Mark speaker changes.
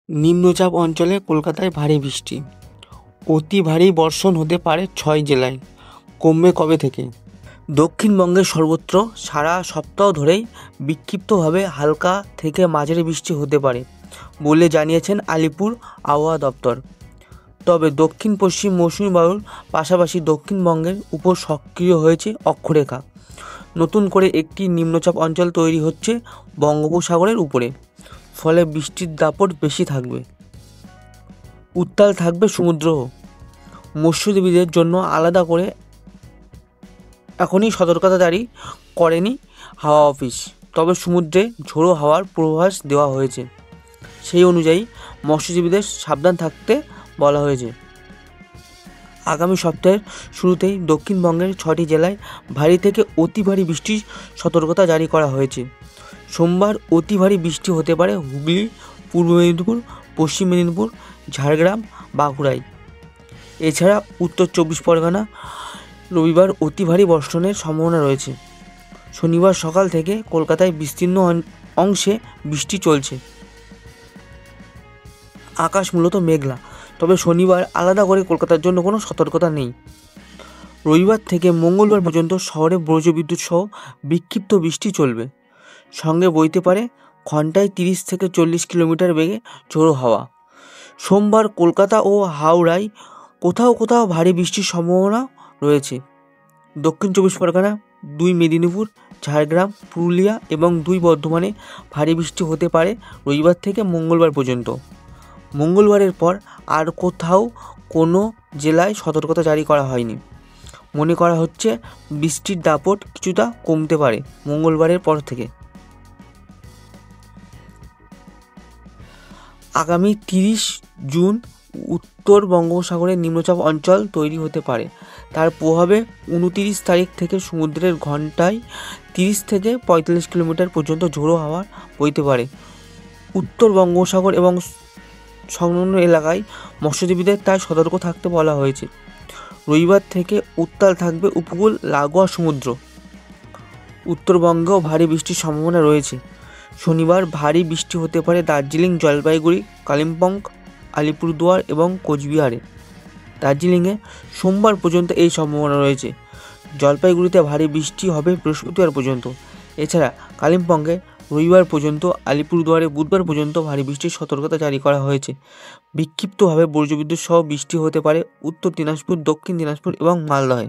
Speaker 1: নিম্নচাপ অঞ্চলে কলকাতায় ভারী বৃষ্টি, অতি ভারী বর্ষণ হতে পারে 6 জেলায়। কমবে কবে থেকে? দক্ষিণবঙ্গের সর্বত্র সারা সপ্তাহ ধরেই বিক্ষিপ্তভাবে হালকা থেকে মাঝারি বৃষ্টি হতে পারে বলে জানিয়েছেন আলিপুর আবহাওয়া দপ্তর। তবে দক্ষিণ পশ্চিম মৌসুমি বায়ুর পাশাপাশি দক্ষিণবঙ্গের উপর সক্রিয় হয়েছে অক্ষরেখা। নতুন করে একটি নিম্নচাপ অঞ্চল তৈরি হচ্ছে বঙ্গোপসাগরের উপরে, ফলে বৃষ্টির দাপট বেশি থাকবে। উত্তাল থাকবে সমুদ্রও। মৎস্যজীবীদের জন্য আলাদা করে এখনই সতর্কতা জারি করেনি হাওয়া অফিস, তবে সমুদ্রে ঝোড়ো হাওয়ার পূর্বাভাস দেওয়া হয়েছে। সেই অনুযায়ী মৎস্যজীবীদের সাবধান থাকতে বলা হয়েছে। আগামী সপ্তাহের শুরুতেই দক্ষিণবঙ্গের 6টি জেলায় ভারী থেকে অতি ভারী বৃষ্টির সতর্কতা জারি করা হয়েছে। সোমবার অতি ভারী বৃষ্টি হতে পারে হুগলি, পূর্ব মেদিনীপুর, পশ্চিম মেদিনীপুর, ঝাড়গ্রাম, বাঁকুড়ায়। এছাড়া উত্তর 24 পরগনা রবিবার অতি ভারী বর্ষণের সম্ভাবনা রয়েছে। শনিবার সকাল থেকে কলকাতায় বিস্তীর্ণ অংশে বৃষ্টি চলছে। আকাশ মূলত মেঘলা, তবে শনিবার আলাদা করে কলকাতার জন্য কোনো সতর্কতা নেই। রবিবার থেকে মঙ্গলবার পর্যন্ত শহরে বজ্রবিদ্যুৎ সহ বিক্ষিপ্ত বৃষ্টি চলবে। সঙ্গে বইতে পারে ঘন্টায় 30 থেকে 40 কিলোমিটার বেগে ঝোড়ো হাওয়া। সোমবার কলকাতা ও হাওড়ায় কোথাও কোথাও ভারী বৃষ্টির সম্ভাবনা রয়েছে। দক্ষিণ 24 পরগনা, 2 মেদিনীপুর, ঝাড়গ্রাম, পুরুলিয়া এবং 2 বর্ধমানে ভারী বৃষ্টি হতে পারে রবিবার থেকে মঙ্গলবার পর্যন্ত। মঙ্গলবারের পর আর কোথাও কোনো জেলায় সতর্কতা জারি করা হয়নি। মনে করা হচ্ছে বৃষ্টির দাপট কিছুটা কমতে পারে মঙ্গলবারের পর থেকে। আগামী 30 জুন উত্তর বঙ্গোপসাগরে নিম্নচাপ অঞ্চল তৈরি হতে পারে। তার প্রভাবে 29 তারিখ থেকে সমুদ্রের ঘন্টায় 30 থেকে 45 কিলোমিটার পর্যন্ত ঝোড়ো হাওয়া বইতে পারে। উত্তর বঙ্গোপসাগর এবং সংলগ্ন এলাকায় মৎস্যজীবীদের তাই সতর্ক থাকতে বলা হয়েছে। রবিবার থেকে উত্তাল থাকবে উপকূল লাগোয়া সমুদ্র। উত্তরবঙ্গেও ভারী বৃষ্টির সম্ভাবনা রয়েছে। শনিবার ভারী বৃষ্টি হতে পারে দার্জিলিং, জলপাইগুড়ি, কালিম্পং, আলিপুরদুয়ার এবং কোচবিহারে। দার্জিলিংয়ে সোমবার পর্যন্ত এই সম্ভাবনা রয়েছে। জলপাইগুড়িতে ভারী বৃষ্টি হবে বৃহস্পতিবার পর্যন্ত। এছাড়া কালিম্পংয়ে রবিবার পর্যন্ত, আলিপুরদুয়ারে বুধবার পর্যন্ত ভারী বৃষ্টির সতর্কতা জারি করা হয়েছে। বিক্ষিপ্তভাবে বজ্রবিদ্যুৎ সহ বৃষ্টি হতে পারে উত্তর দিনাজপুর, দক্ষিণ দিনাজপুর এবং মালদহে।